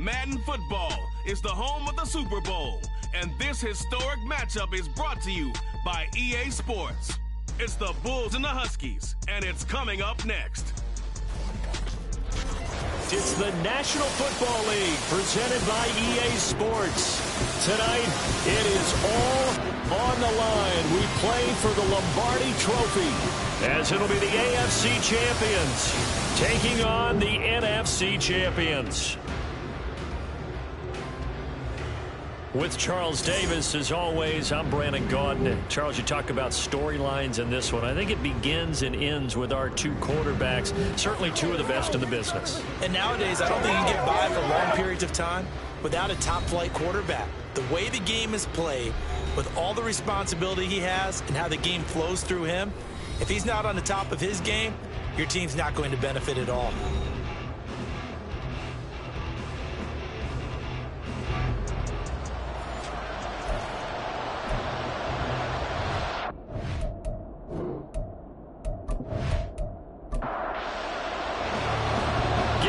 Madden Football is the home of the Super Bowl, and this historic matchup is brought to you by EA Sports. It's the Bulls and the Huskies, and it's coming up next. It's the National Football League presented by EA Sports. Tonight, it is all on the line. We play for the Lombardi Trophy, as it'll be the AFC champions taking on the NFC champions. With Charles Davis, as always, I'm Brandon Gaudin. Charles, you talk about storylines in this one. I think it begins and ends with our two quarterbacks, certainly two of the best in the business. And nowadays, I don't think you can get by for long periods of time without a top-flight quarterback. The way the game is played, with all the responsibility he has and how the game flows through him, if he's not on the top of his game, your team's not going to benefit at all.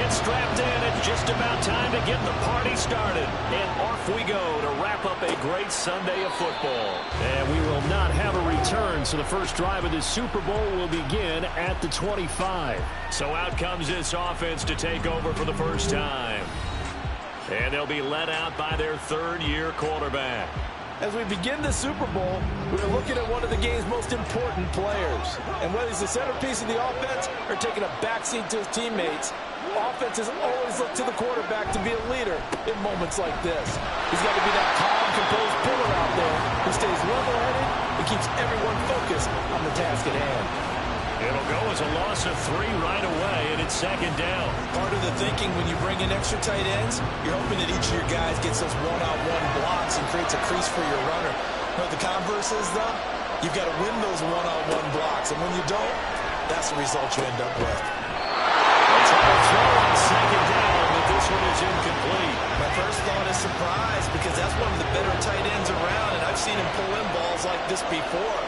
Strapped in, it's just about time to get the party started. And off we go to wrap up a great Sunday of football. And we will not have a return, so the first drive of this Super Bowl will begin at the 25. So out comes this offense to take over for the first time. And they'll be led out by their third-year quarterback. As we begin the Super Bowl, we're looking at one of the game's most important players. And whether he's the centerpiece of the offense or taking a backseat to his teammates, offenses always look to the quarterback to be a leader in moments like this. He's got to be that calm, composed pillar out there who stays level-headed and keeps everyone focused on the task at hand. It'll go as a loss of 3 right away, and it's second down. Part of the thinking when you bring in extra tight ends, you're hoping that each of your guys gets those one-on-one blocks and creates a crease for your runner. You know what the converse is, though? You've got to win those one-on-one blocks, and when you don't, that's the result you end up with. Throw on second down, but this one is incomplete. My first thought is surprise, because that's one of the better tight ends around, and I've seen him pull in balls like this before.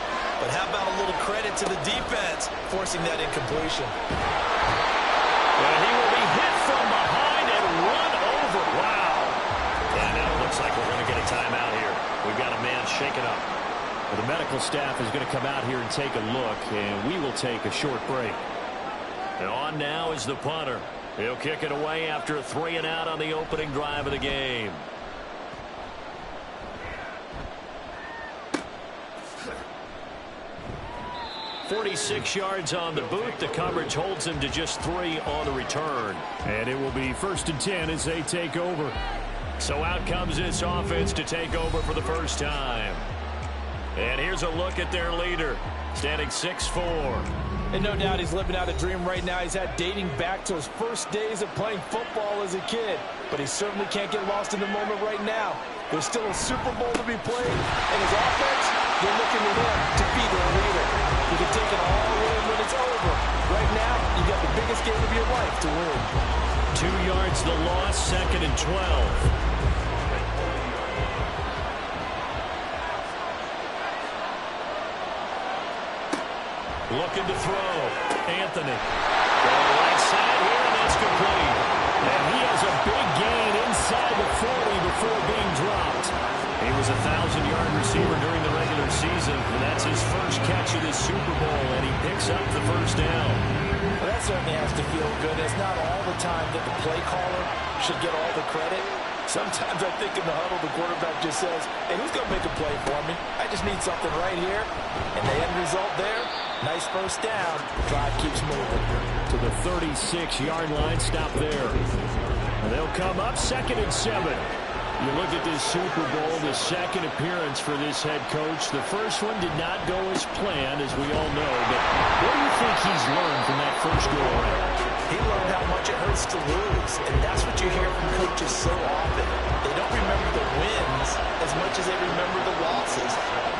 But how about a little credit to the defense forcing that incompletion? And he will be hit from behind and run over. Wow. And now it looks like we're going to get a timeout here. We've got a man shaken up. Well, the medical staff is going to come out here and take a look, and we will take a short break. And on now is the punter. He'll kick it away after a 3-and-out on the opening drive of the game. .46 yards on the boot. The coverage holds him to just 3 on the return. And it will be 1st and 10 as they take over. So out comes this offense to take over for the first time. And here's a look at their leader, standing 6'4". And no doubt he's living out a dream right now. He's had dating back to his first days of playing football as a kid. But he certainly can't get lost in the moment right now. There's still a Super Bowl to be played. And his offense, they're looking to him to be their leader. You can take it all in when it's over. Right now, you've got the biggest game of your life to win. 2 yards the loss, 2nd and 12. Looking to throw. Anthony. Going right side here, and that's complete. And he has a big gain inside the 40 before being dropped. He was a 1,000-yard receiver during the regular season, and that's his first catch of this Super Bowl, and he picks up the first down. Well, that certainly has to feel good. It's not all the time that the play caller should get all the credit. Sometimes I think in the huddle, the quarterback just says, hey, who's going to make a play for me? I just need something right here. And the end result there, nice first down. Drive keeps moving. To the 36-yard line, stop there. And they'll come up 2nd and 7. You look at this Super Bowl, the second appearance for this head coach. The first one did not go as planned, as we all know. But what do you think he's learned from that first go-around? He learned how much it hurts to lose, and that's what you hear from coaches so often. They don't remember the wins as much as they remember the losses.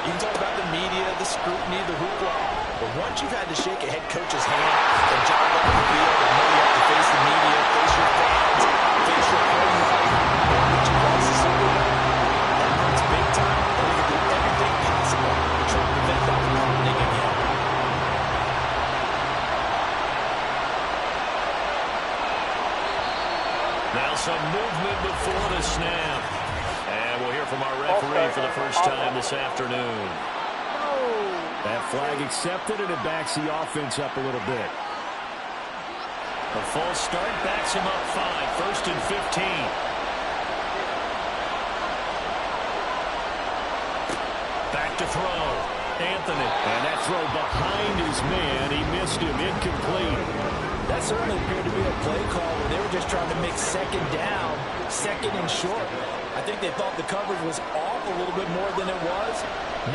You can talk about the media, the scrutiny, the hoopla, but once you've had to shake a head coach's hand and jog on the field and know you have to face the media, face your fans, face your home life, that you lost the Super Bowl, that hurts big time, and you can do everything possible to try to prevent that from happening again. Now some movement time this afternoon. That flag accepted, and it backs the offense up a little bit. A false start backs him up 5, 1st and 15. Back to throw. Anthony. And that throw behind his man. He missed him. Incomplete. That certainly appeared to be a play call where they were just trying to make second down, second and short. I think they thought the coverage was off a little bit more than it was.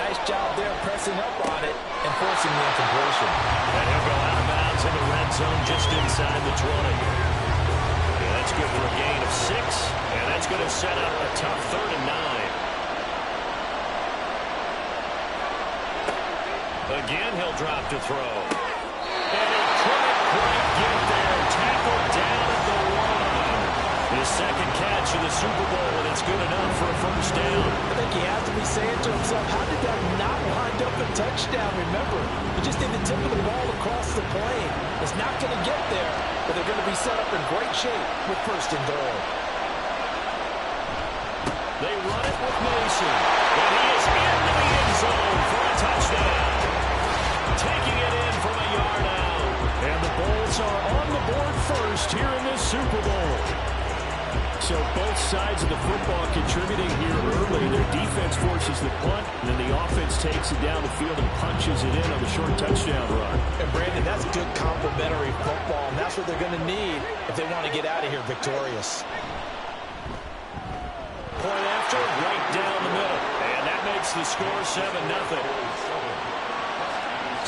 Nice job there pressing up on it and forcing the incompletion. And he'll go out of bounds in the red zone just inside the 20. And that's good for a gain of 6. And that's going to set up a tough 3rd and 9. Again, he'll drop to throw. And he couldn't quite get there. Tackled down at the 1. His second catch of the Super Bowl, and it's good enough for a first down. I think he has to be saying to himself, how did that not wind up a touchdown? Remember, he just did the tip of the ball across the plane. It's not going to get there, but they're going to be set up in great shape with 1st and goal. They run it with Mason, and he is into the end zone for a touchdown. Taking it in from a yard out. And the Bulls are on the board first here in this Super Bowl. So both sides of the football contributing here early. Their defense forces the punt, and then the offense takes it down the field and punches it in on the short touchdown run. And Brandon, that's good complementary football, and that's what they're going to need if they want to get out of here victorious. Point after, right down the middle. And that makes the score 7-0.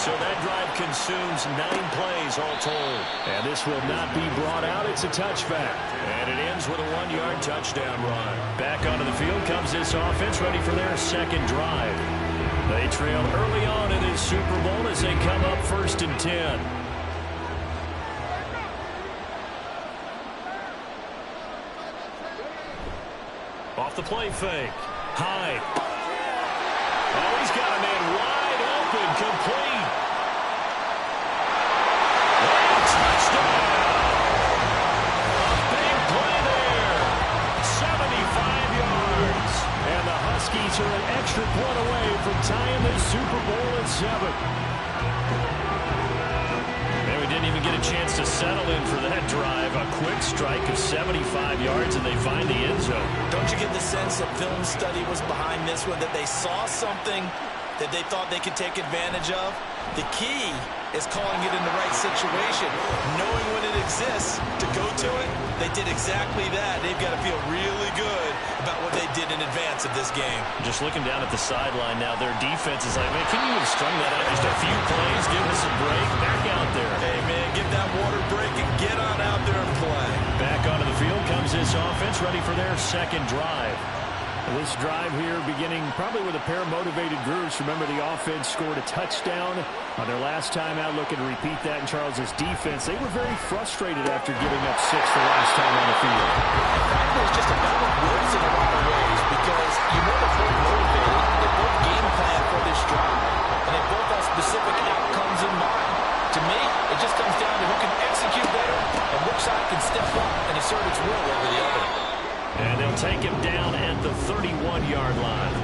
So that drive consumes 9 plays all told. And this will not be brought out. It's a touchback. And it ends with a 1-yard touchdown run. Back onto the field comes this offense, ready for their second drive. They trail early on in this Super Bowl as they come up 1st and 10. Off the play fake. Hyde. Oh, he's got a man wide open, complete. And touchdown. A big play there. 75 yards. And the Huskies are an extra point away from tying this Super Bowl at 7. And we didn't even get a chance to settle in for that drive. A quick strike of 75 yards, and they find the end zone. Don't you get the sense that film study was behind this one, that they saw something that they thought they could take advantage of? The key is calling it in the right situation, knowing when it exists to go to it. They did exactly that. They've got to feel really good about what they did in advance of this game. Just looking down at the sideline now, their defense is like, man, can you have strung that out just a few plays, give us a break, back out there. Hey, man, get that water break and get on out there and play. Back onto the field comes this offense, ready for their second drive. This drive here beginning probably with a pair of motivated groups. Remember, the offense scored a touchdown on their last time out, looking to repeat that in Charles's defense. They were very frustrated after giving up 6 the last time on the field. In fact, there's just a battle of words in a lot of ways because you know they're both motivated. They both game plan for this drive, and they both have specific outcomes in mind. To me, it just comes down to who can execute better and which side can step up and assert its will over the other. And they'll take him down at the 31-yard line.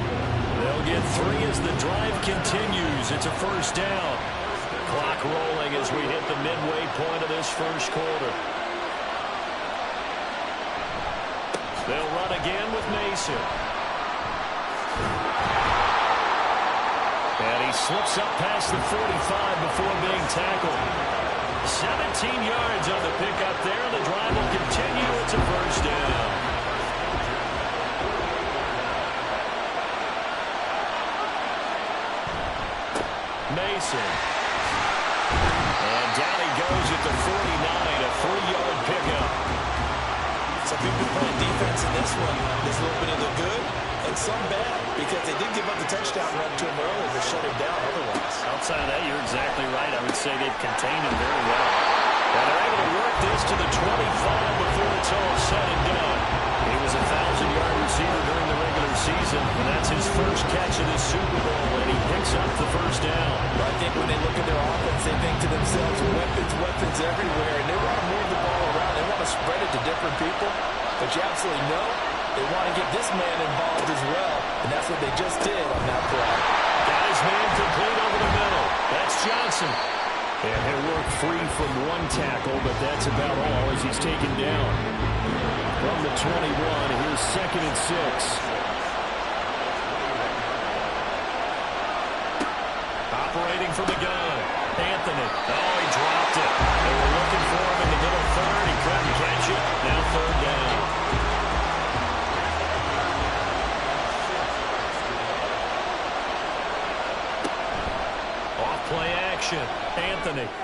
They'll get 3 as the drive continues. It's a first down. Clock rolling as we hit the midway point of this first quarter. They'll run again with Mason. And he slips up past the 45 before being tackled. 17 yards on the pickup there. The drive will continue. It's a first down. Mason. And down he goes at the 49, a 3-yard pickup. Some people playing defense in this one. There's a little bit of the good and some bad because they did give up the touchdown run to him earlier to shut him down otherwise. Outside of that, you're exactly right. I would say they've contained him very well. And they're able to work this to the 25 before it's all said and done. He was a 1,000-yard receiver during the regular season, and that's his first catch of this Super Bowl, and he picks up the first down. I think when they look at their offense, they think to themselves, weapons, weapons everywhere, and they want to move the ball around. They want to spread it to different people, but you absolutely know they want to get this man involved as well. And that's what they just did on that play. Got his man complete over the middle. That's Johnson. And he'll work free from one tackle, but that's about all as he's taken down. From the 21, here's 2nd and 6. Operating from the gun. Anthony. Oh, he dropped it. They were looking for him in the middle third. He couldn't catch it. Now 3rd down. Off play action. Anthony. Incomplete.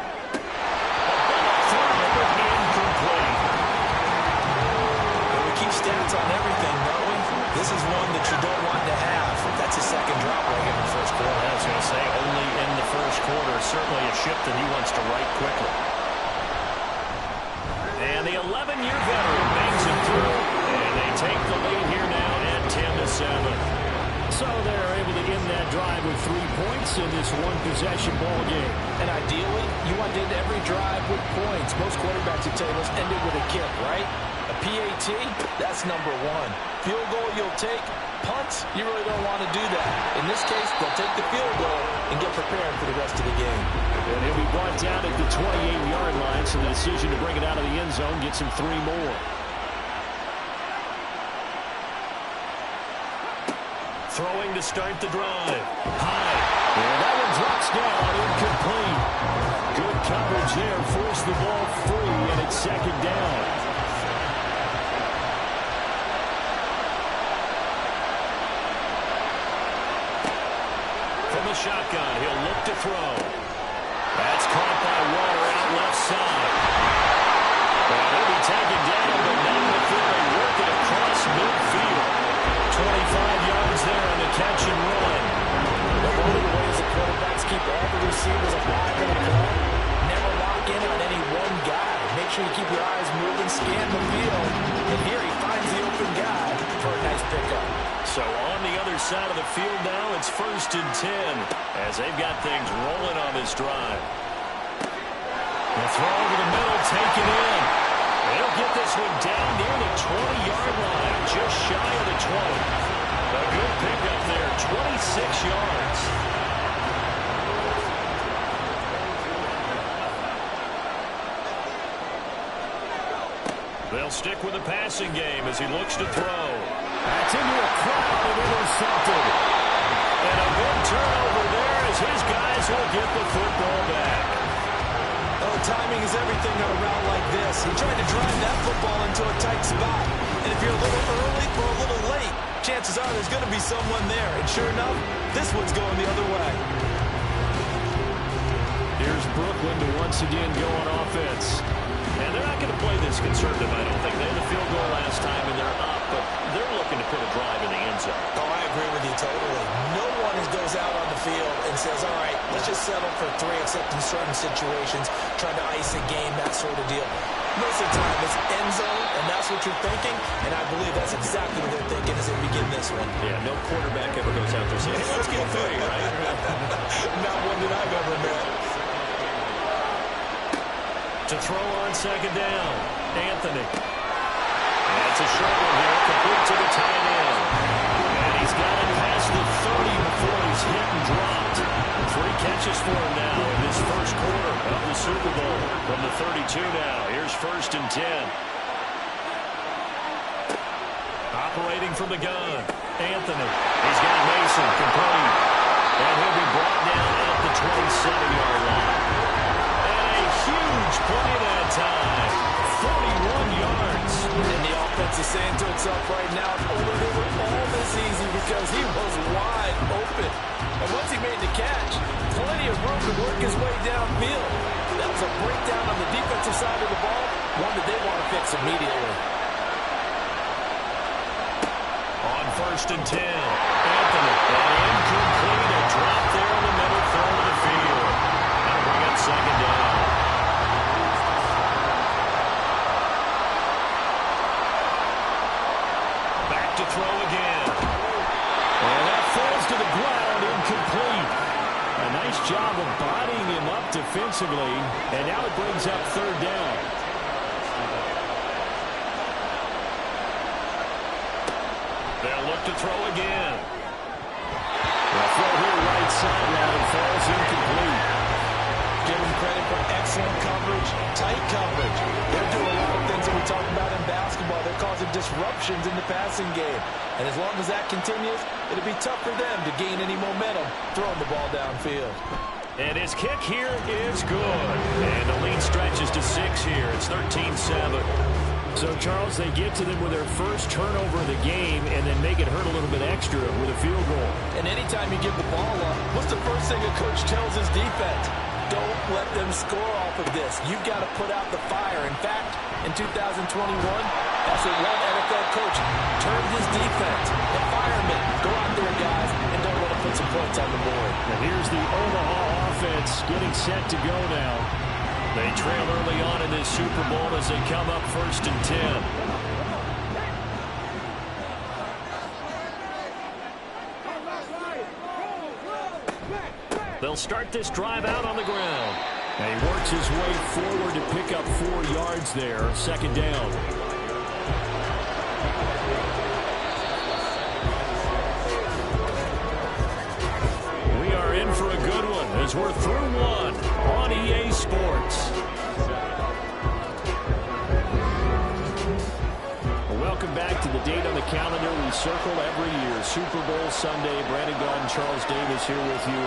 But we keep stats on everything, don't we? This is one that you don't want to have. That's a second drop right here in the first quarter. I was going to say, only in the first quarter. Certainly a ship that he wants to right quickly. And the 11-year veteran bangs it through. And they take the lead here now at 10-7. So they're able to end that drive with 3 points in this one-possession ball game. And ideally, you want to end every drive with points. Most quarterbacks at tables ended with a kick, right? A PAT, that's number 1. Field goal you'll take. Punts, you really don't want to do that. In this case, they'll take the field goal and get prepared for the rest of the game. And he'll be brought down at the 28-yard line, so the decision to bring it out of the end zone gets him 3 more. Throwing to start the drive. High. And that one drops down, incomplete. Good coverage there, forced the ball free, and it's 2nd down. From the shotgun, he'll look to throw. That's caught by Waller out left side. Well, he'll be taken down, but not before they work it across midfield. 25 yards there on the catch and run. One of the ways the quarterbacks keep all the receivers alive in the play, never lock in on any one guy. Make sure you keep your eyes moving, scan the field, and here he finds the open guy for a nice pickup. So on the other side of the field now, it's 1st and 10 as they've got things rolling on this drive. The throw over the middle, taken in. They'll get this one down near the 20-yard line, just shy of the 20. A good pickup there, 26 yards. They'll stick with the passing game as he looks to throw. That's into a crowd and intercepted. And a good turnover there as his guys will get the football back. Oh, timing is everything on a route like this. He tried to drive that football into a tight spot. And if you're a little early or a little late, chances are there's going to be someone there. And sure enough, this one's going the other way. Here's Brooklyn to once again go on offense. And they're not going to play this conservative, I don't think. They had a field goal last time, and they're up, but they're looking to put a drive in the end zone. Oh, I agree with you totally. No one goes out on the field and says, all right, let's just settle for 3, except in certain situations, trying to ice a game, that sort of deal. Most of the time, it's end zone, and that's what you're thinking, and I believe that's exactly what they're thinking as they begin this one. Yeah, no quarterback ever goes out there saying, hey, let's get 3, right? Not one that I've ever met. To throw on 2nd down, Anthony. That's a short one here, complete to the tight end. And he's got it past the 30 before he's hit and dropped. 3 catches for him now in this first quarter of the Super Bowl. From the 32 now, here's 1st and 10. Operating from the gun, Anthony. He's got Mason, complete. And he'll be brought down at the 27-yard line. Huge play that time. 41 yards. And the offense is saying to itself right now, if only they were all this easy, because he was wide open. And once he made the catch, plenty of room to work his way downfield. That was a breakdown on the defensive side of the ball, one that they want to fix immediately. On 1st and 10, Anthony. And incomplete, a drop there in the middle third of the field. That'll bring up 2nd down. To throw again. And that falls to the ground, incomplete. A nice job of bodying him up defensively, and now it brings up 3rd down. They'll look to throw again. right sideline. Falls incomplete. Give them credit for excellent coverage, tight coverage. They're doing a lot of things that we talk about in basketball. They're causing disruptions in the passing game. And as long as that continues, it'll be tough for them to gain any momentum throwing the ball downfield. And his kick here is good. And the lead stretches to 6 here. It's 13-7. So, Charles, they get to them with their first turnover of the game and then make it hurt a little bit extra with a field goal. And anytime you give the ball up, what's the first thing a coach tells his defense? Don't let them score off of this. You've got to put out the fire. In fact, in 2021, that's what one NFL coach termed his defense. The firemen. Go out there, guys, and don't let them put some points on the board. And here's the Omaha offense getting set to go now. They trail early on in this Super Bowl as they come up 1st and 10. They'll start this drive out on the ground. And he works his way forward to pick up 4 yards there. 2nd down. We are in for a good one as we're through one on EA Sports. Welcome back to the date on the calendar we circle every year. Super Bowl Sunday. Brandon Gaudin, Charles Davis here with you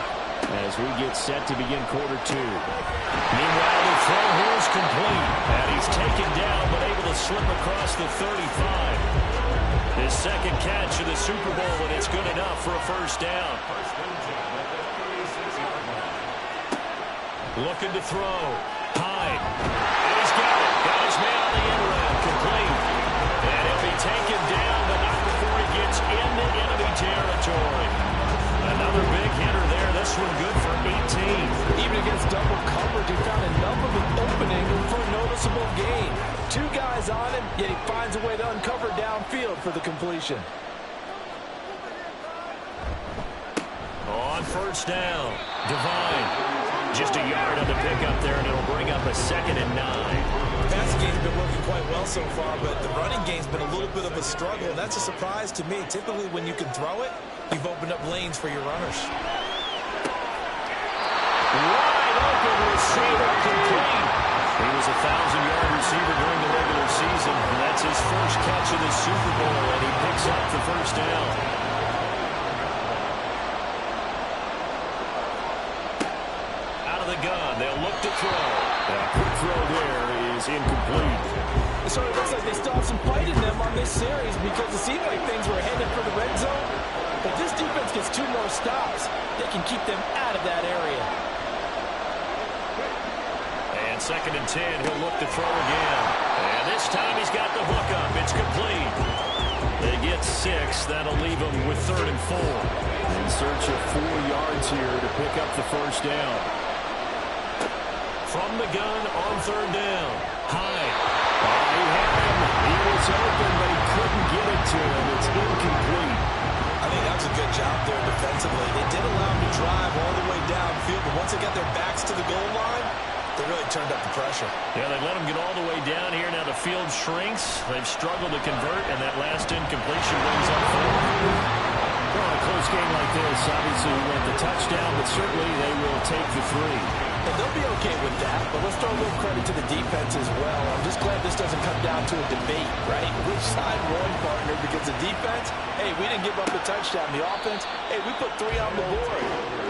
as we get set to begin quarter 2. Meanwhile, the throw here is complete. And he's taken down but able to slip across the 35. His 2nd catch of the Super Bowl, and it's good enough for a 1st down. Looking to throw. Hyde. And he's got it. Got his man on the end round. Complete. And he'll be taken down, but not before he gets into enemy territory. Another big hitter there. This one good for 18. Even against double coverage, he found enough of an opening for a noticeable gain. 2 guys on him, yet he finds a way to uncover downfield for the completion. On 1st down, Devine. Just a yard on the pickup there, and it'll bring up a 2nd and 9. The passing game's been working quite well so far, but the running game's been a little bit of a struggle, and that's a surprise to me. Typically, when you can throw it, you've opened up lanes for your runners. Wide open receiver, complete. He was a 1,000-yard receiver during the regular season. And that's his first catch of the Super Bowl, and he picks up the 1st down. Gun. They'll look to throw. That quick throw there is incomplete. It sort of looks like they still have some fight in them on this series because it seemed like things were headed for the red zone. If this defense gets 2 more stops, they can keep them out of that area. And 2nd and 10, he'll look to throw again. And this time he's got the hook up. It's complete. They get 6. That'll leave them with 3rd and 4. In search of 4 yards here to pick up the 1st down. From the gun on 3rd down. Hyde. He had him. He was open, but he couldn't get it to him. It's incomplete. I think that was a good job there defensively. They did allow him to drive all the way downfield, but once they got their backs to the goal line, they really turned up the pressure. Yeah, they let him get all the way down here. Now the field shrinks. They've struggled to convert, and that last incompletion brings up 4. Well, a close game like this, obviously you want the touchdown, but certainly they will take the 3. And they'll be okay with that, but let's throw a little credit to the defense as well. I'm just glad this doesn't come down to a debate, right? Which side won, partner? Because the defense, hey, we didn't give up a touchdown. The offense, hey, we put 3 on the board.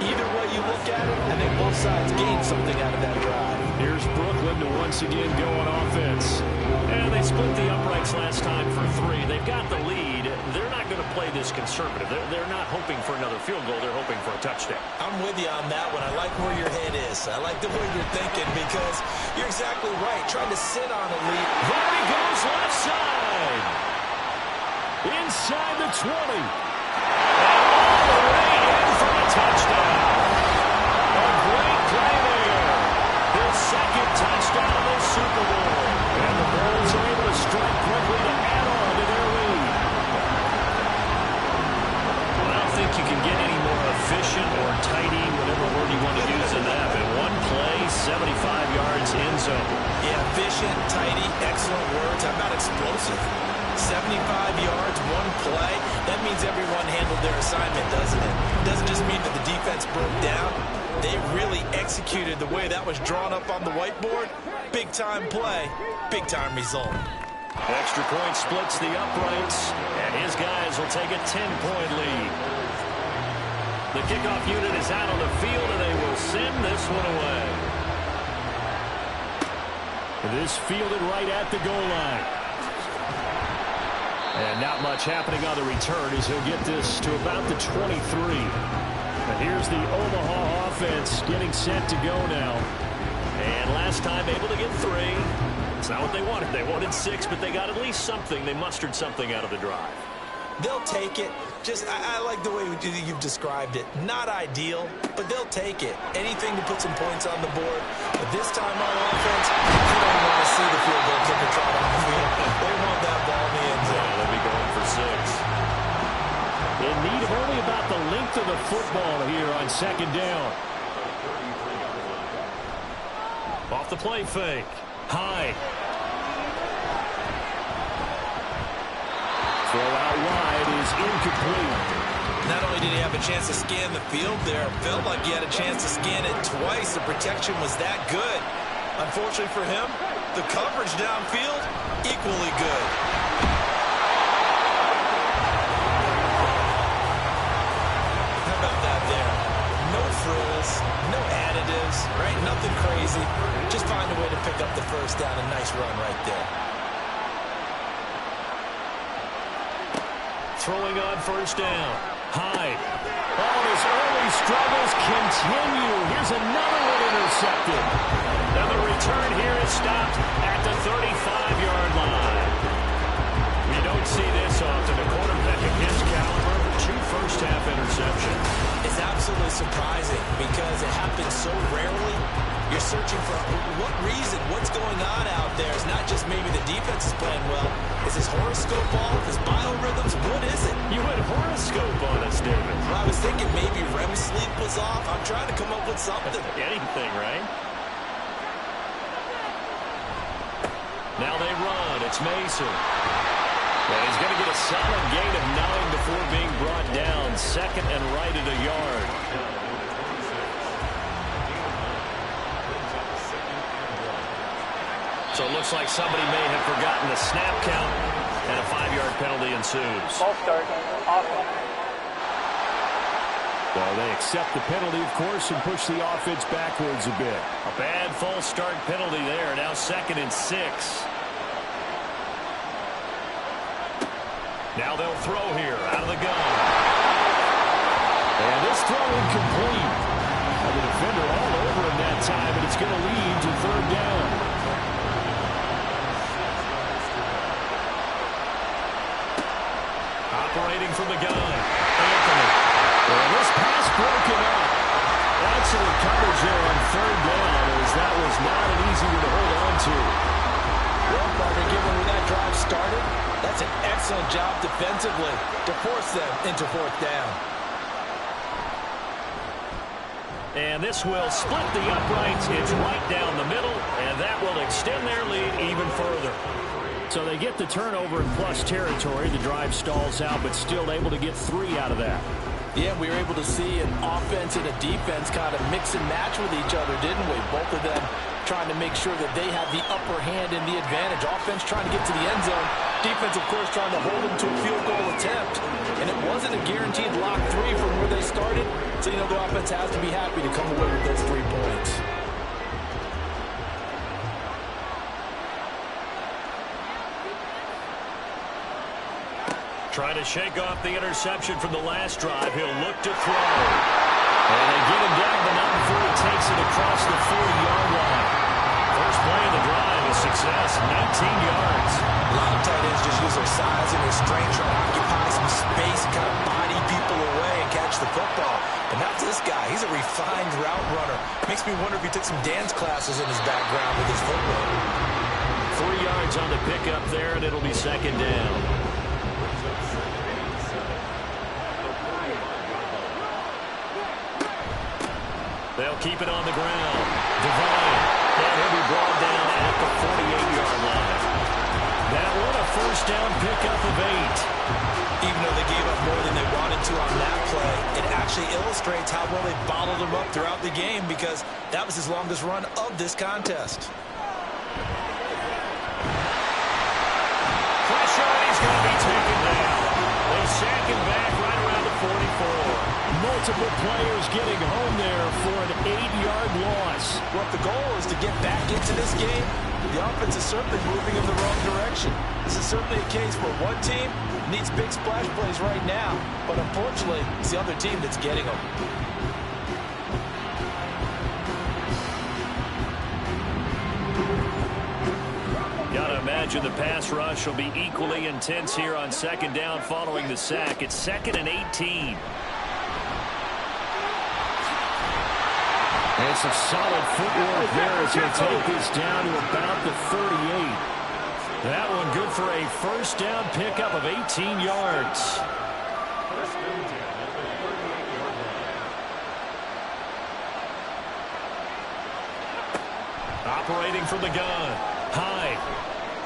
Either way you look at it, I think both sides gained something out of that drive. Here's Brooklyn to once again go on offense. And they split the uprights last time for 3. They've got the lead. They're not going to play this conservative. They're not hoping for another field goal. They're hoping for a touchdown. I'm with you on that one. I like where your head is. I like the way you're thinking because you're exactly right. Trying to sit on a lead. There he goes left side. Inside the 20. And all the way in for a touchdown. A great play there. His 2nd touchdown this Super Bowl. And the Bulls are able to strike quickly to add on to their lead. Well, I don't think you can get any more efficient or tidy, whatever word you want to use in that. In one play, 75 yards end zone. Yeah, efficient, tidy, excellent words. How about explosive? 75 yards, one play. That means everyone handled their assignment, doesn't it? It doesn't just mean that the defense broke down. They really executed the way that was drawn up on the whiteboard. Big-time play, big-time result. Extra point splits the uprights, and his guys will take a 10-point lead. The kickoff unit is out on the field, and they will send this one away. This fielded right at the goal line. And not much happening on the return as he'll get this to about the 23. And here's the Omaha offense getting set to go now. And last time able to get 3. It's not what they wanted. They wanted 6, but they got at least something. They mustered something out of the drive. They'll take it. I like the way you've described it. Not ideal, but they'll take it. Anything to put some points on the board. But this time on offense, you don't want to see the field goal kicker trot on the field. They want that ball in the end zone. Yeah, they'll be going for 6. In need of only about the length of the football here on second down. Off the play fake. High. Throw out wide is incomplete. Not only did he have a chance to scan the field there, it felt like he had a chance to scan it twice. The protection was that good. Unfortunately for him, the coverage downfield, equally good. How about that there? No frills, no additives, right? Nothing crazy. Just find a way to pick up the first down. A nice run right there. Throwing on first down. Hyde. Oh, his early struggles continue. Here's another one intercepted. Now the return here is stopped at the 35-yard line. You don't see this often. A quarterback of his caliber, 2 first-half interceptions. It's absolutely surprising because it happens so rarely. You're searching for what reason, what's going on out there. It's not just maybe the defense is playing well. Is his horoscope off? His biorhythms? What is it? You went horoscope on us, David. Well, I was thinking maybe REM sleep was off. I'm trying to come up with something. Anything, right? Now they run. It's Mason. And he's going to get a solid gain of 9 before being brought down. Second and right at a yard. So it looks like somebody may have forgotten the snap count, and a 5-yard penalty ensues. Ball start. Offense. Well, they accept the penalty, of course, and push the offense backwards a bit. A bad false start penalty there. Now 2nd and 6. Now they'll throw here out of the gun. And this throw incomplete. The defender all over him that time, and it's going to lead to 3rd down. Operating from the gun. Anthony. And this pass broken up. Excellent coverage there on 3rd down, as that was not an easy one to hold on to. Well, partner, given where that drive started, that's an excellent job defensively to force them into 4th down. And this will split the uprights. It's right down the middle, and that will extend their lead even further. So they get the turnover in plus territory. The drive stalls out, but still able to get 3 out of that. Yeah, we were able to see an offense and a defense kind of mix and match with each other, didn't we? Both of them trying to make sure that they have the upper hand and the advantage. Offense trying to get to the end zone. Defense, of course, trying to hold them to a field goal attempt. And it wasn't a guaranteed lock 3 from where they started. So, you know, the offense has to be happy to come away with those 3 points. Trying to shake off the interception from the last drive. He'll look to throw. And they get him down, but not before he takes it across the 40-yard line. First play of the drive is success, 19 yards. A lot of tight ends just use their size and their strength, try to occupy some space and kind of body people away and catch the football. But not this guy. He's a refined route runner. Makes me wonder if he took some dance classes in his background with his footwork. 3 yards on the pickup there, and it'll be 2nd down. They'll keep it on the ground. Devine. And he'll be brought down at the 48-yard line. That one a first down pickup of 8. even though they gave up more than they wanted to on that play, it actually illustrates how well they bottled them up throughout the game because that was his longest run of this contest. Pressure, and he's going to be taken down. They sack him back right around the 44. Multiple players getting home there for an 8-yard loss. Well, if the goal is to get back into this game, the offense is certainly moving in the wrong direction. This is certainly a case where one team needs big splash plays right now, but unfortunately, it's the other team that's getting them. Gotta imagine the pass rush will be equally intense here on second down following the sack. It's 2nd and 18. And some solid footwork there as he'll take this down to about the 38. That one good for a first down pickup of 18 yards. Operating from the gun. Hyde.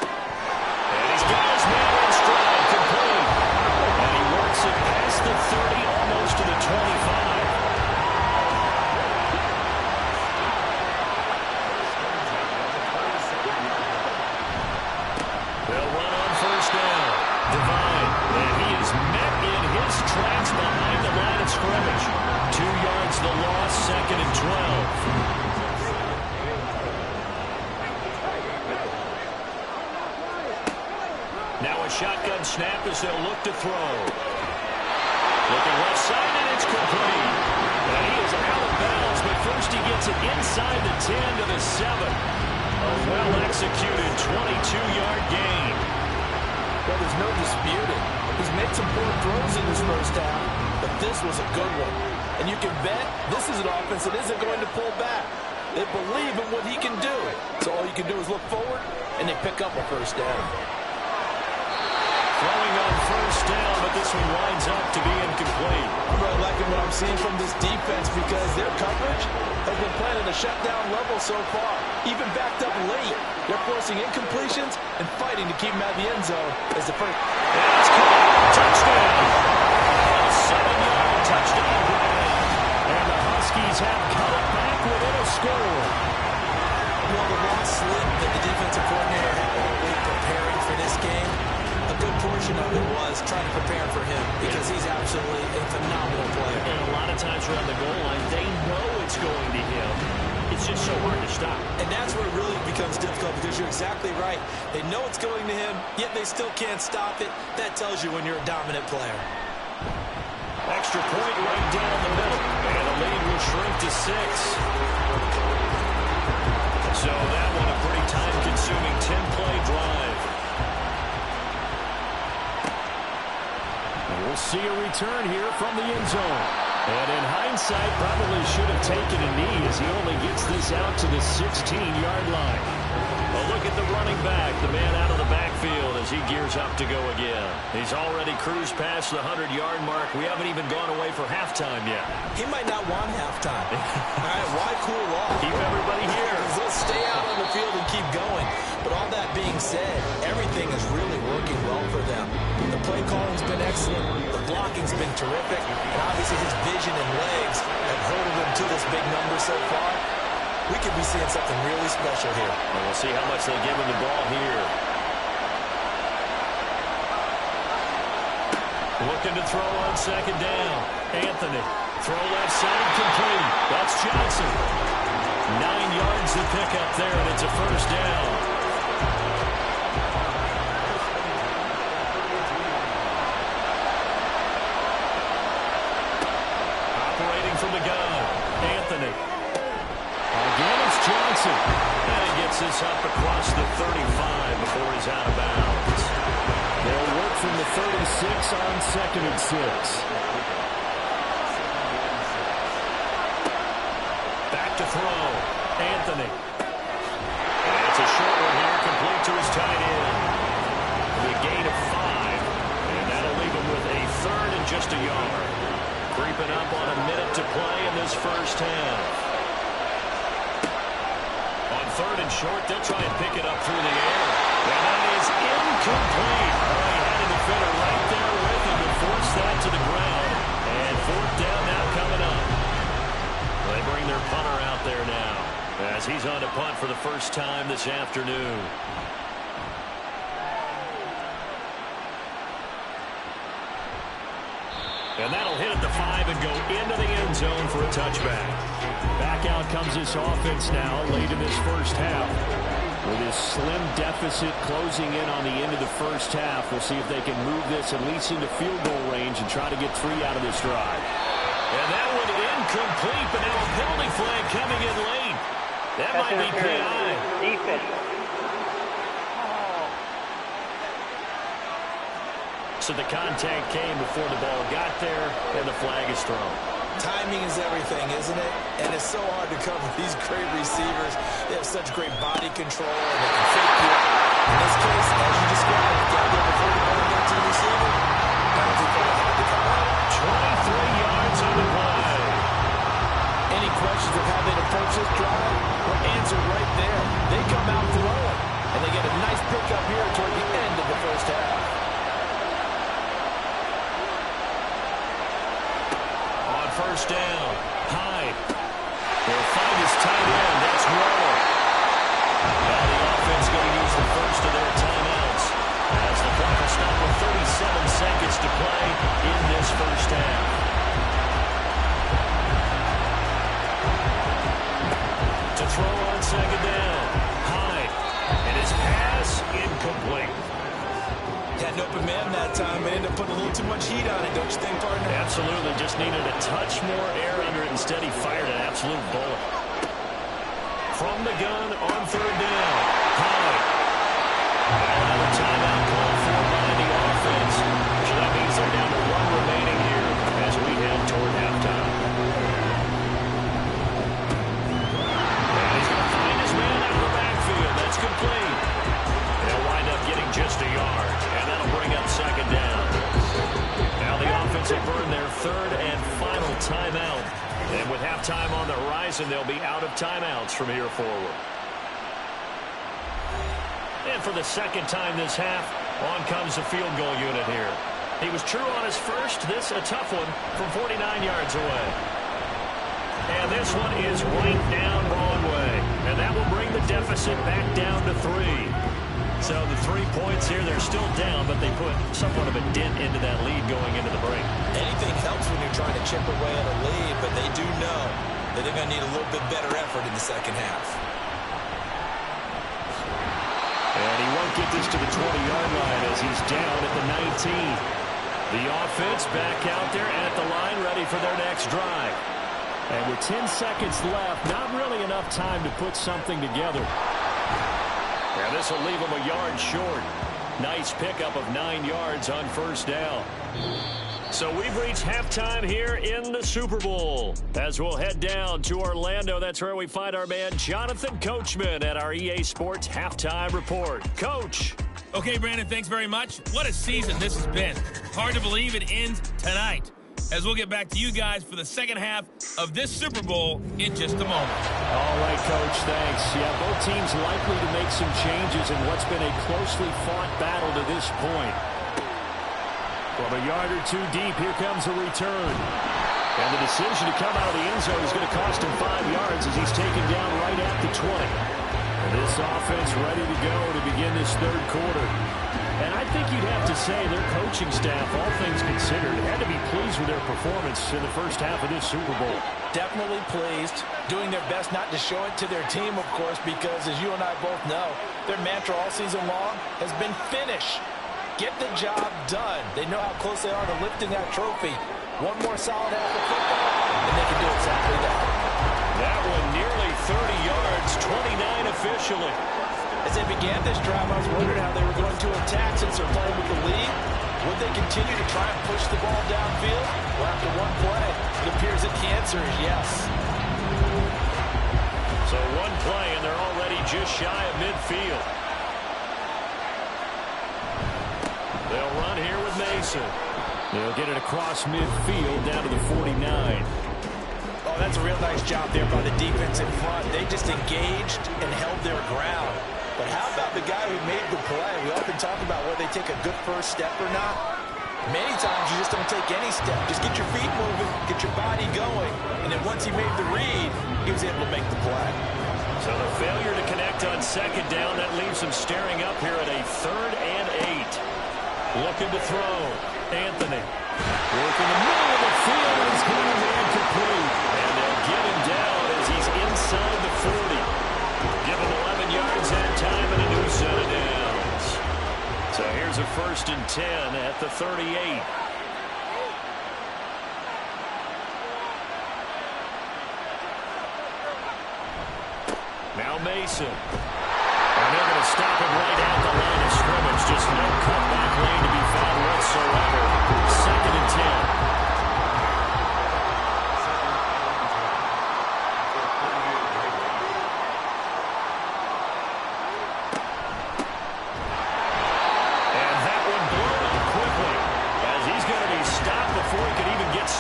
And he's got his man in stride, complete. And he works it past the 30, almost to the 25. They'll run on first down. Divine. And he is met in his tracks behind the line of scrimmage. 2 yards the loss, 2nd and 12. Now a shotgun snap as they'll look to throw. Looking left side, and it's complete. And he is out of bounds, but first he gets it inside the 10 to the 7. A well-executed 22-yard gain. Well, there's no disputing. He's made some poor throws in this first half, but this was a good one. And you can bet this is an offense that isn't going to pull back. They believe in what he can do. So all you can do is look forward, and they pick up a first down. Throwing on first down, but this one winds up to be incomplete. I'm really liking what I'm seeing from this defense because their coverage has been playing at a shutdown level so far. Even backed up late, they're forcing incompletions and fighting to keep them out of the end zone as the first. And it's caught. Touchdown. A 7-yard touchdown run. And the Huskies have cut it back within a score. Well, the long slip that the defensive coordinator had all week preparing for this game, a good portion of it was trying to prepare for him because he's absolutely a phenomenal player. And a lot of times around the goal line, they know it's going to him. It's just so hard to stop. And that's where it really becomes difficult because you're exactly right. They know it's going to him, yet they still can't stop it. That tells you when you're a dominant player. Extra point right down the middle. And the lead will shrink to 6. So that one a pretty time-consuming 10-play drive. We'll see a return here from the end zone. And in hindsight, probably should have taken a knee as he only gets this out to the 16-yard line. A look at the running back, the man out of the backfield as he gears up to go again. He's already cruised past the 100-yard mark. We haven't even gone away for halftime yet. He might not want halftime. All right, why cool off? Keep everybody here. Let's stay out on the field and keep going. But all that being said, everything is really working well for them. The play calling's been excellent. The blocking's been terrific. And obviously his vision and legs have herded him to this big number so far. We could be seeing something really special here. And we'll see how much they give him the ball here. Looking to throw on second down. Anthony. Throw left side, complete. That's Johnson. 9 yards to pick up there, and it's a first down. Operating from the gun. Anthony. Again, it's Johnson. And he gets this up across the 35 before he's out of bounds. They'll work from the 36 on 2nd and 6. Back to throw. Anthony. And it's a short one here, complete to his tight end. The gain of 5. And that'll leave him with a 3rd and just a yard. Creeping up on a minute to play in this first half. On 3rd and short, they'll try and pick it up through the air. And that is incomplete. Oh, he had a defender right there with him to force that to the ground. And fourth down now coming up. They bring their punter out there now as he's on to punt for the first time this afternoon. And that'll hit at the 5 and go into the end zone for a touchback. Back out comes this offense now late in this first half. With this slim deficit closing in on the end of the first half, we'll see if they can move this at least into field goal range and try to get 3 out of this drive. And that one incomplete, but now a penalty flag coming in late. That might be PI. Defense. So the contact came before the ball got there, and the flag is thrown. Timing is everything, isn't it? And it's so hard to cover these great receivers. They have such great body control, and they can fake you out. In this case, as you described, got there before the ball got to the receiver. Penalty flag had to come out. 23 yards on the play. Any questions of how they'd approach this drive? Well, answer right there. They come out throwing, and they get a nice pickup here toward the end of the first half. First down. Hyde will find his tight end. That's Waller. Now the offense going to use the first of their timeouts as the clock will stop with 37 seconds to play in this first half. To throw on second down. Hyde. And his pass incomplete. Had an open man that time, but ended up putting a little too much heat on it, don't you think, partner? Absolutely. Just needed a touch more air under it. Instead, he fired an absolute bullet. From the gun on third down. Hyde. Another timeout called for by the offense. So that means they're down to 1 remaining here as we head toward halftime. And he's going to find his man out of the backfield. That's complete. They'll wind up getting just a yard. And that'll bring up second down. Now the offense will burn their third and final timeout. And with halftime on the horizon, they'll be out of timeouts from here forward. And for the second time this half, on comes the field goal unit here. He was true on his first. This a tough one from 49 yards away. And this one is right down Broadway. And that will bring the deficit back down to 3. So the 3 points here, they're still down, but they put somewhat of a dent into that lead going into the break. Anything helps when you're trying to chip away at a lead, but they do know that they're going to need a little bit better effort in the second half. And he won't get this to the 20-yard line as he's down at the 19. The offense back out there at the line, ready for their next drive. And with 10 seconds left, not really enough time to put something together. And this will leave him a yard short. Nice pickup of 9 yards on first down. So we've reached halftime here in the Super Bowl. As we'll head down to Orlando, that's where we find our man Jonathan Coachman at our EA Sports Halftime Report. Coach. Okay, Brandon, thanks very much. What a season this has been. Hard to believe it ends tonight, as we'll get back to you guys for the second half of this Super Bowl in just a moment. All right, Coach, thanks. Yeah, both teams likely to make some changes in what's been a closely fought battle to this point. From a yard or 2 deep, here comes a return. And the decision to come out of the end zone is going to cost him 5 yards as he's taken down right at the 20. And this offense ready to go to begin this third quarter. And I think you'd have to say their coaching staff, all things considered, had to be pleased with their performance in the first half of this Super Bowl. Definitely pleased, doing their best not to show it to their team, of course, because as you and I both know, their mantra all season long has been finish. Get the job done. They know how close they are to lifting that trophy. One more solid half of football, and they can do exactly that. That one nearly 30 yards, 29 officially. As they began this drive, I was wondering how they were going to attack since they're playing with the lead. Would they continue to try and push the ball downfield? Well, after one play, it appears that the answer is yes. So one play, and they're already just shy of midfield. They'll run here with Mason. They'll get it across midfield down to the 49. Oh, that's a real nice job there by the defense in front. They just engaged and held their ground. But how about the guy who made the play? We often talk about whether they take a good first step or not. Many times you just don't take any step. Just get your feet moving, get your body going, and then once he made the read, he was able to make the play. So the failure to connect on second down, that leaves him staring up here at a 3rd and 8. Looking to throw. Anthony. Working the middle of the field, and he's going to be incomplete. And they'll get him down as he's inside the 40. Give him 11 yards that time and a new set of downs. So here's a 1st and 10 at the 38. Now Mason. And they're going to stop him right at the line of scrimmage. Just no cutback lane to be found whatsoever. 2nd and 10.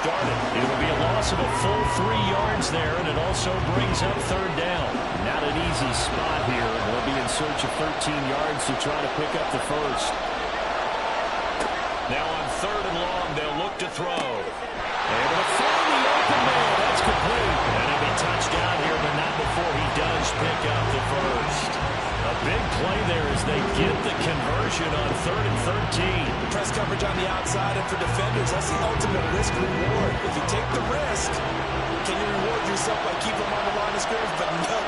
Started. It will be a loss of a full 3 yards there, and it also brings up 3rd down. Not an easy spot here. They'll be in search of 13 yards to try to pick up the 1st. Now on 3rd and long, they'll look to throw. Able to find the open man. That's complete. And he'll be touched down here, but not before he does pick up the 1st. A big play there as they get the conversion on 3rd and 13. Press coverage on the outside, and for defenders, that's the ultimate risk-reward. If you take the risk, can you reward yourself by keeping them on the line of scrimmage? But no,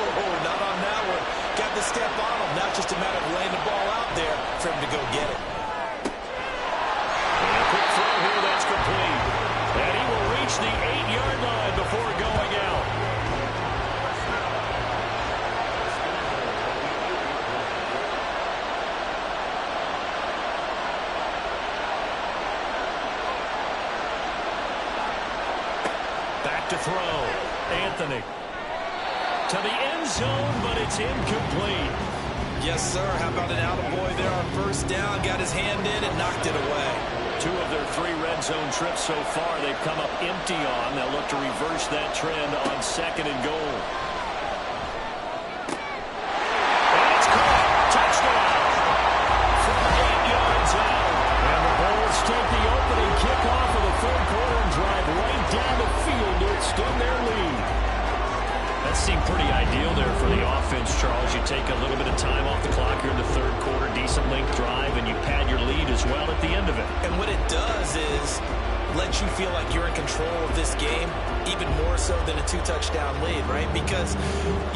not on that one. Got the step on him. Now just a matter of laying the ball out there for him to go get it. And a quick throw here, that's complete. And he will reach the 8-yard line before going out. To throw. Anthony to the end zone, but it's incomplete. Yes, sir. How about an attaboy there on 1st down? Got his hand in and knocked it away. 2 of their 3 red zone trips so far, they've come up empty on. They'll look to reverse that trend on 2nd and goal. And it's caught. Touchdown. From 8 yards out. And the Bulls take the opening kickoff of the 3rd quarter and drive right down the field to extend their lead. That seemed pretty ideal there for the offense, Charles. You take a little bit of time off the clock here in the 3rd quarter, decent length drive, and you pad your lead as well at the end of it. And what it does is let you feel like you're in control of this game, even more so than a 2-touchdown lead, right? Because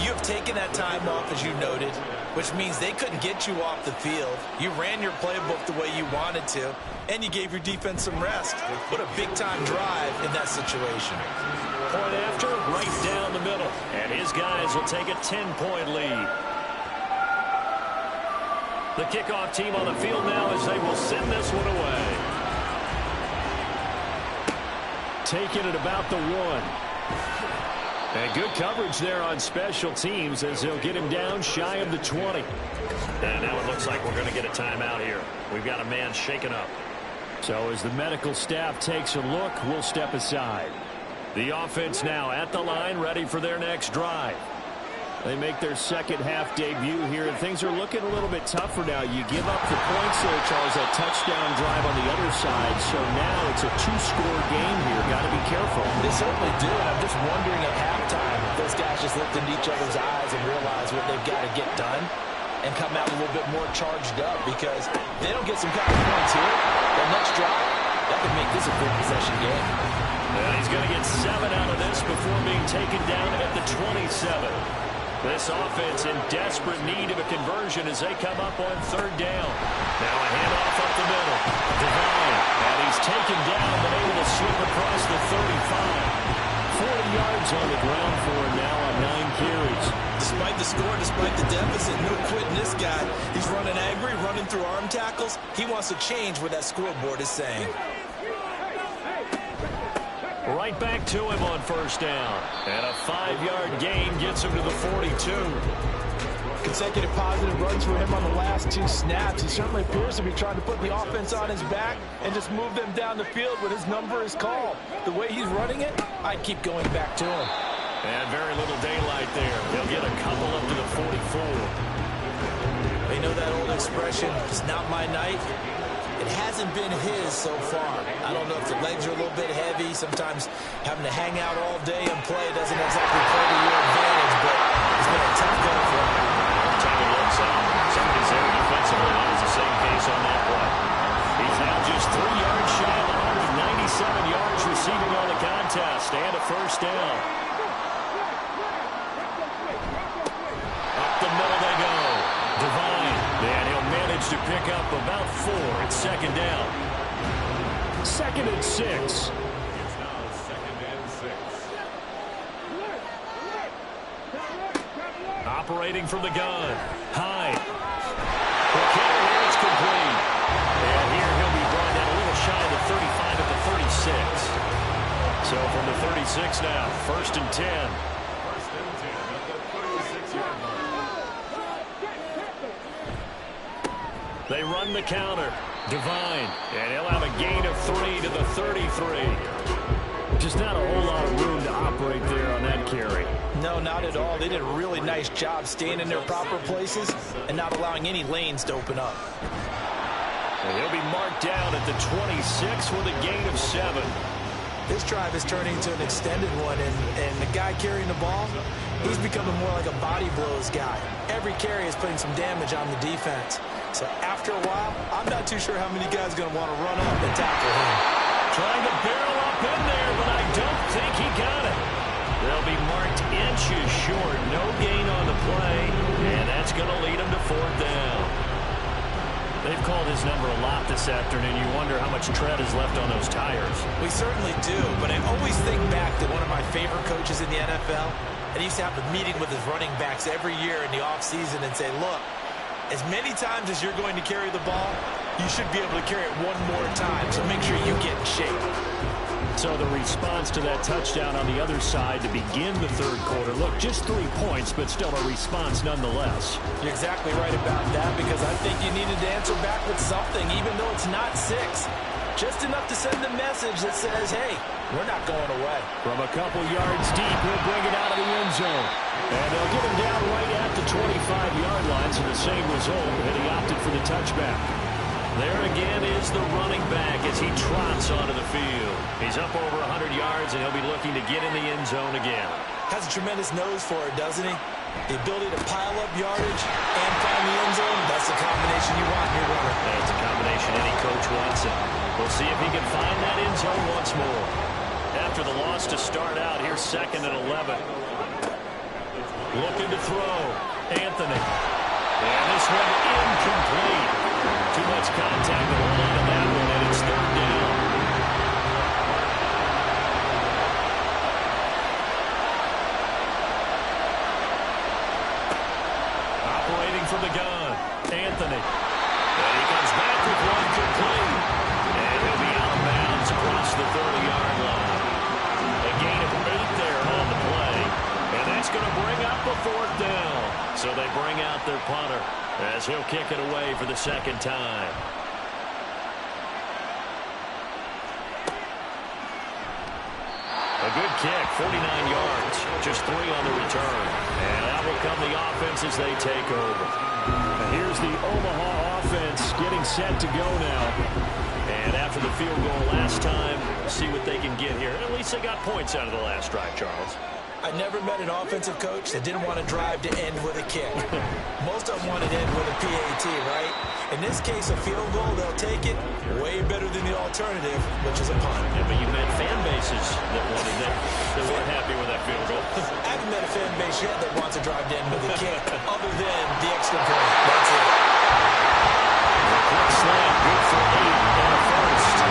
you have taken that time off, as you noted, which means they couldn't get you off the field. You ran your playbook the way you wanted to, and you gave your defense some rest. What a big-time drive in that situation. Point after, right down the middle. And his guys will take a 10-point lead. The kickoff team on the field now as they will send this one away. Taking it about the 1. And good coverage there on special teams as they'll get him down shy of the 20. And now it looks like we're going to get a timeout here. We've got a man shaken up. So as the medical staff takes a look, we'll step aside. The offense now at the line, ready for their next drive. They make their 2nd half debut here, and things are looking a little bit tougher now. You give up the points there, Charles, that touchdown drive on the other side. So now it's a 2-score game here. Got to be careful. They certainly do, and I'm just wondering at halftime if those guys just looked into each other's eyes and realized what they've got to get done and come out a little bit more charged up, because they don't get some kind of points here. That next drive, that could make this a good possession game. And he's going to get 7 out of this before being taken down at the 27. This offense in desperate need of a conversion as they come up on 3rd down. Now a handoff up the middle. Devine, and he's taken down but able to slip across the 35. 40 yards on the ground for him now on 9 carries. Despite the score, despite the deficit, no quitting this guy. He's running angry, running through arm tackles. He wants to change what that scoreboard is saying. Right back to him on 1st down. And a 5-yard gain gets him to the 42. Consecutive positive runs for him on the last 2 snaps. He certainly appears to be trying to put the offense on his back and just move them down the field when his number is called. The way he's running it, I'd keep going back to him. And very little daylight there. They'll get a couple up to the 44. They know that old expression, it's not my night. It hasn't been his so far. I don't know if the legs are a little bit heavy. Sometimes having to hang out all day and play doesn't exactly play to your advantage, but it's been a tough go for him. Every time he looks up, somebody's there defensively. That was the same case on that play. He's now just 3 yards shy of 197 yards receiving on the contest and a first down. Up the middle they go. Devine, and he'll manage to pick up about 4 at second down. 2nd and 6. It's now 2nd and 6. Operating from the gun. Hyde. The kicker here is complete. And here he'll be brought down a little shy of the 35 at the 36. So from the 36 now, 1st and 10. 1st and 10 at the 36-yard line. They run the counter. Devine. And he'll have a gain of 3 to the 33. Just not a whole lot of room to operate there on that carry. No, not at all. They did a really nice job staying in their proper places and not allowing any lanes to open up. And he'll be marked down at the 26 with a gain of 7. This drive is turning into an extended one, and the guy carrying the ball, he's becoming more like a body blows guy. Every carry is putting some damage on the defense. So after a while, I'm not too sure how many guys are going to want to run up and tackle him. Trying to barrel up in there, but I don't think he got it. They'll be marked inches short. No gain on the play, and that's going to lead them to 4th down. They've called his number a lot this afternoon. You wonder how much tread is left on those tires. We certainly do, but I always think back to one of my favorite coaches in the NFL, and he used to have a meeting with his running backs every year in the offseason and say, look, as many times as you're going to carry the ball, you should be able to carry it one more time, so make sure you get in shape. So the response to that touchdown on the other side to begin the 3rd quarter. Look, just 3 points, but still a response nonetheless. You're exactly right about that, because I think you needed to answer back with something, even though it's not 6. Just enough to send a message that says, hey, we're not going away. From a couple yards deep, he'll bring it out of the end zone. And they'll get him down right at the 25-yard line, so the same result, and he opted for the touchback. There again is the running back as he trots onto the field. He's up over 100 yards, and he'll be looking to get in the end zone again. Has a tremendous nose for it, doesn't he? The ability to pile up yardage and find the end zone, that's the combination you want in your runner. That's a combination any coach wants, and we'll see if he can find that end zone once more. After the loss to start out, here's 2nd and 11. Looking to throw. Anthony. And this one incomplete. Too much contact to hold on to that one, and it's 3rd down. Operating from the gun. Anthony. And he comes back with one complete. And he'll be out of bounds across the 30-yard line. A gain of 8 there on the play. And that's going to bring up a 4th down. So they bring out their punter as he'll kick it away for the 2nd time. A good kick, 49 yards, just 3 on the return. And out will come the offense as they take over. And here's the Omaha offense getting set to go now. And after the field goal last time, see what they can get here. At least they got points out of the last drive, Charles. I never met an offensive coach that didn't want to drive to end with a kick. Most of them want to end with a PAT, right? In this case, a field goal, they'll take it way better than the alternative, which is a punt. Yeah, but you met fan bases that wanted that, that weren't happy with that field goal. I haven't met a fan base yet that wants to drive to end with a kick, other than the extra point. That's it. A quick slant, good for 8 and a first.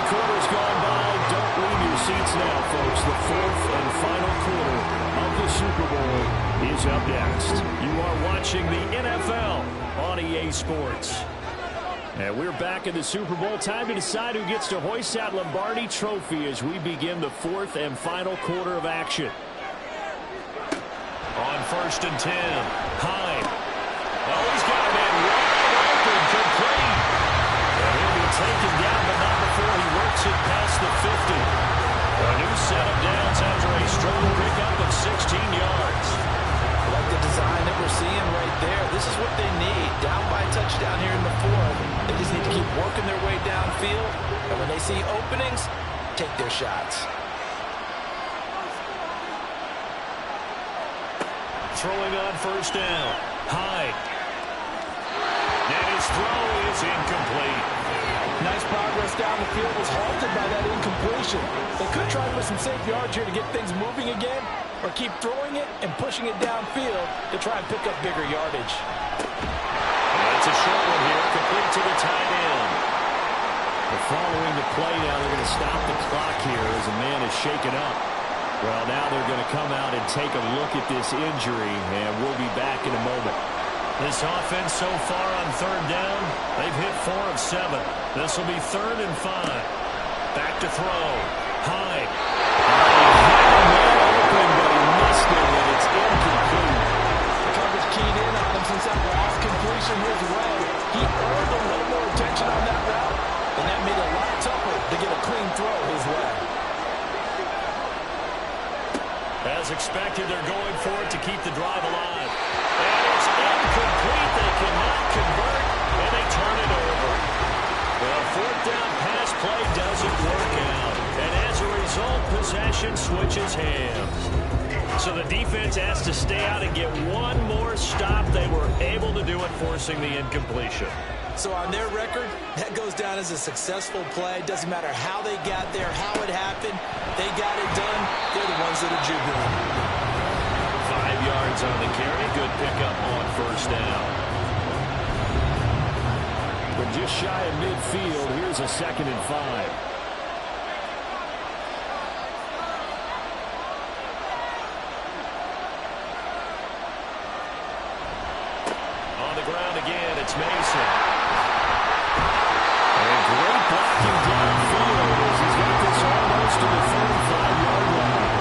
Quarters gone by. Don't leave your seats now, folks. The 4th and final quarter of the Super Bowl is up next. You are watching the NFL on EA Sports. And we're back in the Super Bowl. Time to decide who gets to hoist that Lombardi Trophy as we begin the 4th and final quarter of action. On 1st and 10, Hyde. Oh, he's got a man wide open, complete. And he'll be taken down, but not before he works it past the 50. A new set of downs after a strong pickup of 16 yards. I like the design that we're seeing right just need to keep working their way downfield, and when they see openings, take their shots. Throwing on first down. Hyde. And his throw is incomplete. Nice progress down the field was halted by that incompletion. They could try to put some safe yards here to get things moving again, or keep throwing it and pushing it downfield to try and pick up bigger yardage. That's a short one here, complete to the tight end. Following the play now, they're going to stop the clock here as a man is shaken up. Well, now they're going to come out and take a look at this injury, and we'll be back in a moment. This offense so far on third down, they've hit 4 of 7. This will be 3rd and 5. Back to throw. Hyde. Open, but he missed it, and it's incomplete. The coverage keyed in on him since that last completion his way. He earned a little more attention on that route, and that made it a lot tougher to get a clean throw his way. As expected, they're going for it to keep the drive alive. And it's incomplete. They cannot convert, and they turn it over. Well, 4th down pass play doesn't work out. And as a result, possession switches hands. So the defense has to stay out and get one more stop. They were able to do it, forcing the incompletion. So on their record, that goes down as a successful play. Doesn't matter how they got there, how it happened. They got it done. They're the ones that are jubilant. 5 yards on the carry. Good pickup on first down. But just shy of midfield, here's a 2nd and 5. On the ground again, it's Mason. Great blocking downfield as he's got this almost to the 35-yard line.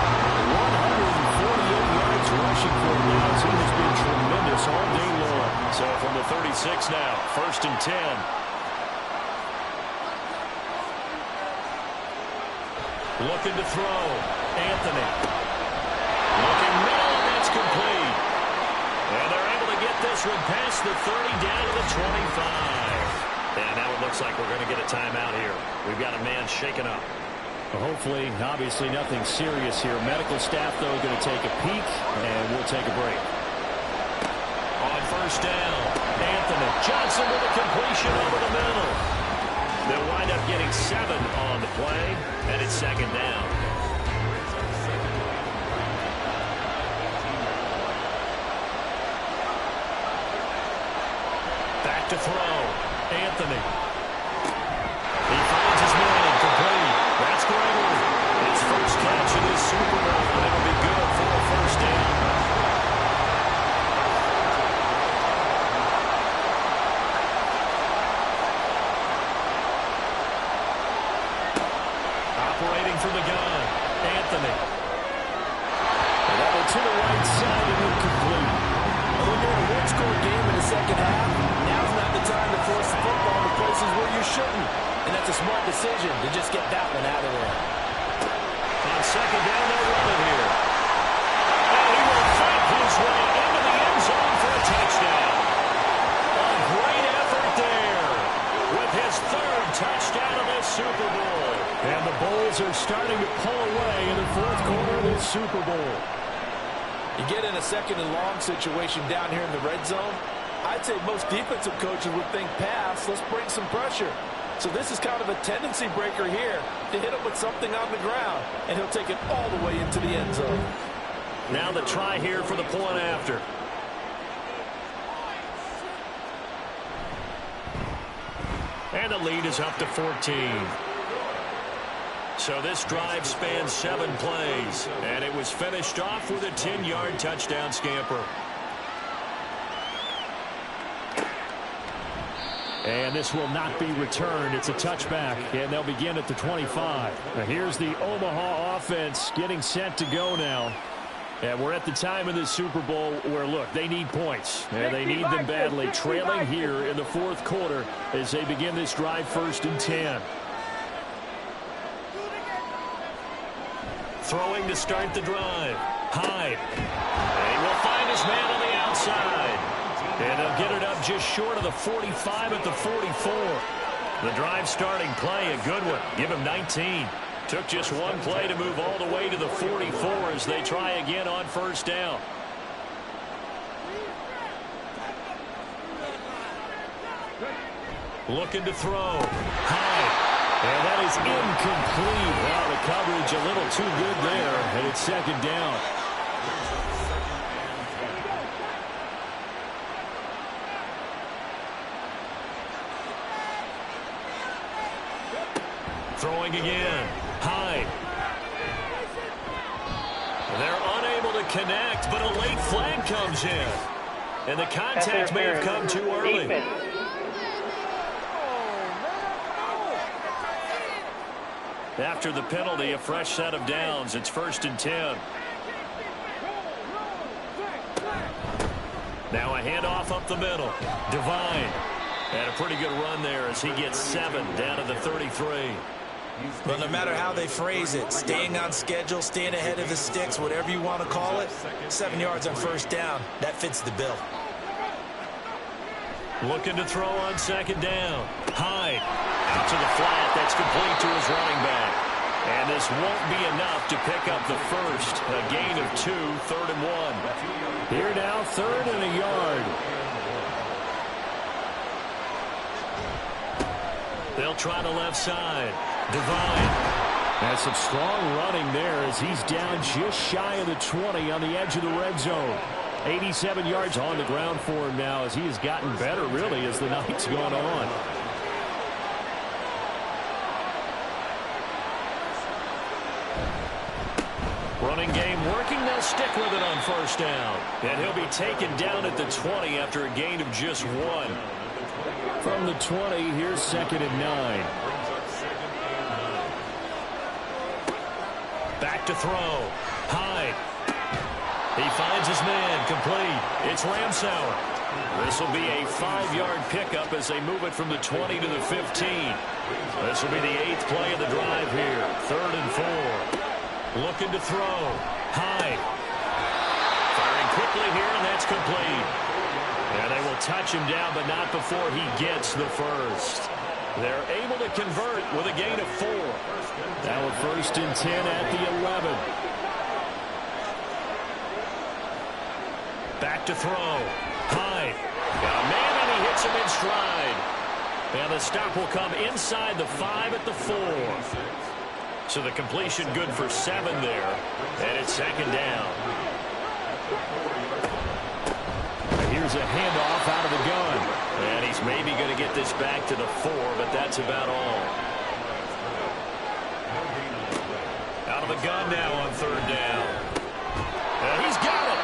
148 yards rushing for him now as he has been tremendous all day long. So from the 36 now, 1st and 10. Looking to throw. Anthony. Looking middle, and that's complete. And they're able to get this one past the 30 down to the 25. And now it looks like we're going to get a timeout here. We've got a man shaken up. Well, hopefully, obviously nothing serious here. Medical staff, though, going to take a peek, and we'll take a break. On first down, Anthony Johnson with a completion over the middle. They'll wind up getting 7 on the play, and it's 2nd down. Back to throw. Anthony. He finds his man, complete. That's Gregory. His first catch in this Super Bowl, and it'll be good for a first down. Operating from the gun, Anthony. Level to the right side and incomplete. When you're in a one-score game in the second half, now's not the time to force the football to places where you shouldn't. And that's a smart decision to just get that one out of there. On 2nd down, they'll run it here. And he will fight his way into the end zone for a touchdown. A great effort there with his 3rd touchdown of this Super Bowl. And the Bulls are starting to pull away in the 4th quarter of this Super Bowl. You get in a 2nd and long situation down here in the red zone, I'd say most defensive coaches would think pass, let's bring some pressure. So this is kind of a tendency breaker here to hit him with something on the ground, and he'll take it all the way into the end zone. Now the try here for the point after. And the lead is up to 14. So this drive spans 7 plays, and it was finished off with a 10-yard touchdown scamper. And this will not be returned. It's a touchback, and they'll begin at the 25. Now here's the Omaha offense getting set to go now. And we're at the time in this Super Bowl where, look, they need points. And they need them badly, trailing here in the 4th quarter as they begin this drive 1st and 10. Throwing to start the drive. Hyde. And he will find his man on the outside. And they'll get it up just short of the 45 at the 44. The drive starting play, a good one. Give him 19. Took just one play to move all the way to the 44 as they try again on first down. Looking to throw. High. And that is incomplete. Wow, the coverage a little too good there, and it's second down. Throwing again. Hyde. They're unable to connect, but a late flag comes in. And the contact may have come too early. After the penalty, a fresh set of downs. It's 1st and 10. Now a handoff up the middle. Devine. And a pretty good run there as he gets 7 down to the 33. But no matter how they phrase it, staying on schedule, staying ahead of the sticks, whatever you want to call it, 7 yards on first down, that fits the bill. Looking to throw on second down. Hyde out to the flat. That's complete to his running back. And this won't be enough to pick up the first. A gain of 2, 3rd and 1. Here now, 3rd and a yard. They'll try the left side. Devine. Has some strong running there as he's down just shy of the 20 on the edge of the red zone. 87 yards on the ground for him now as he has gotten better, really, as the night's gone on. Running game working. They'll stick with it on first down. And he'll be taken down at the 20 after a gain of just 1. From the 20, here's 2nd and 9. Back to throw. Hyde. He finds his man. Complete. It's Ramsauer. This will be a 5-yard pickup as they move it from the 20 to the 15. This will be the 8th play of the drive here. 3rd and 4. Looking to throw. Hyde. Firing quickly here, and that's complete. And they will touch him down, but not before he gets the first. They're able to convert with a gain of 4. Now a 1st and 10 at the 11. Back to throw. Hyde. Got a man, and he hits him in stride. And the stop will come inside the 5 at the 4. So the completion good for 7 there. And it's 2nd down. Here's a handoff out of the gun. And he's maybe going to get this back to the 4, but that's about all. Out of the gun now on 3rd down. And he's got it.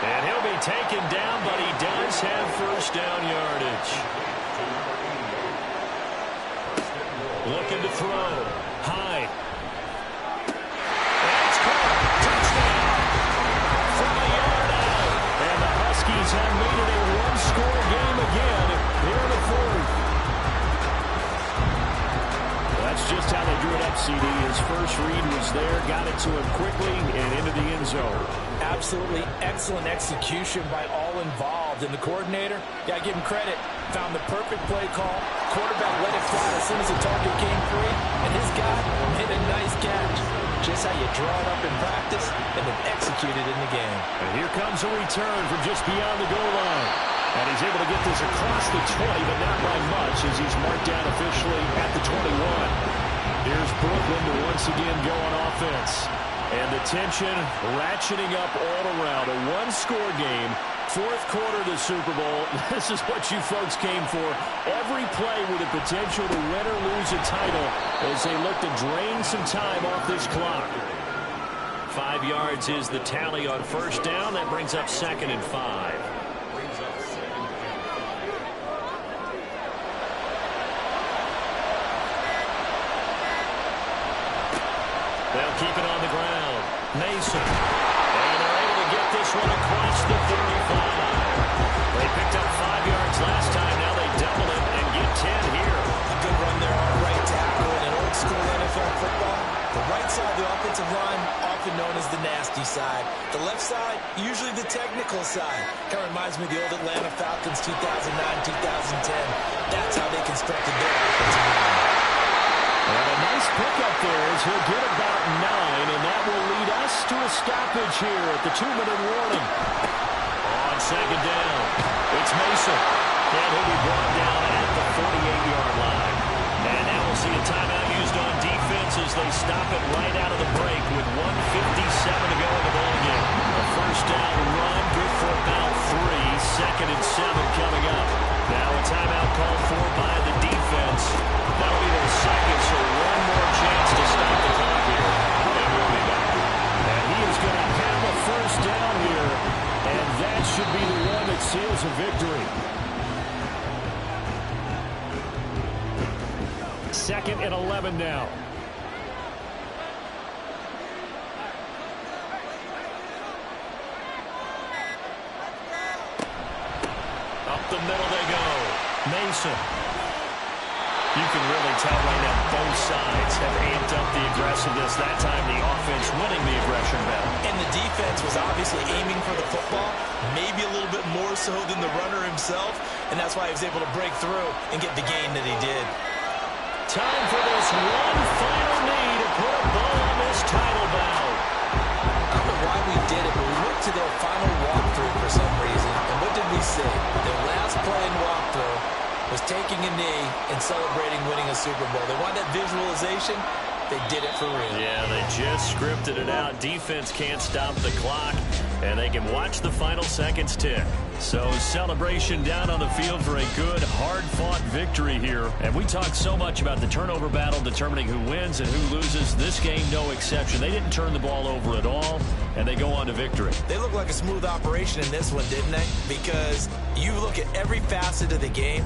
And he'll be taken down, but he does have first down yardage. Looking to throw. Hyde. And it's caught. Touchdown. From a yard out. And the Huskies have made it a one-score game again here in the 4th. That's just how they drew it up, CD. His first read was there, got it to him quickly, and into the end zone. Absolutely excellent execution by all involved. And the coordinator, got to give him credit, found the perfect play call. Quarterback let it fly as soon as the target came free, and his guy made a nice catch. Just how you draw it up in practice and then execute it in the game. And here comes a return from just beyond the goal line. And he's able to get this across the 20, but not by much as he's marked down officially at the 21. Here's Brooklyn to once again go on offense. And the tension ratcheting up all around. A one-score game, 4th quarter of the Super Bowl. This is what you folks came for. Every play with the potential to win or lose a title as they look to drain some time off this clock. 5 yards is the tally on first down. That brings up 2nd and 5. They'll keep it on the ground. Mason. And they're able to get this one across the 35. They picked up 5 yards last time. Now they double it and get 10 here. A good run there on right tackle in an old school NFL football. The right side of the offensive line often known as the nasty side. The left side, usually the technical side. Kind of reminds me of the old Atlanta Falcons 2009, 2010. That's how they constructed their offensive line. And a nice pickup there as he'll get about 9, and that will lead us to a stoppage here at the 2-minute warning. On second down, it's Mason. And he'll be brought down at the 48-yard line. And now we'll see a timeout used on defense as they stop it right out of the break with 1:57 to go in the ballgame. A first down run, good for about 3. Second and 7 coming up. Now a timeout called for by the defense. That'll be their second, so one more chance to stop the clock here. And we'll be back. And he is going to have a first down here, and that should be the one that seals a victory. Second and 11 now. Up the middle they go. Mason. You can really tell right now both sides have amped up the aggressiveness. That time the offense winning the aggression battle. And the defense was obviously aiming for the football, maybe a little bit more so than the runner himself, and that's why he was able to break through and get the gain that he did. Time for this one final knee to put a bow on this title bout. I don't know why we did it, but we went to their final walkthrough for some reason, and what did we say? Their last play in walkthrough was taking a knee and celebrating winning a Super Bowl. They want that visualization. They did it for real. Yeah, they just scripted it out. Defense can't stop the clock, and they can watch the final seconds tick. So celebration down on the field for a good, hard-fought victory here. And we talk so much about the turnover battle determining who wins and who loses. This game, no exception. They didn't turn the ball over at all, and they go on to victory. They look like a smooth operation in this one, didn't they? Because you look at every facet of the game,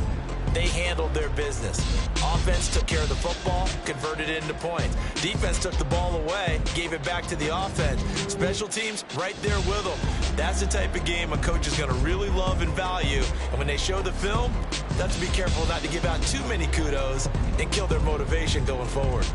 they handled their business. Offense took care of the football, converted it into points. Defense took the ball away, gave it back to the offense. Special teams, right there with them. That's the type of game a coach is going to really love and value. And when they show the film, they have to be careful not to give out too many kudos and kill their motivation going forward.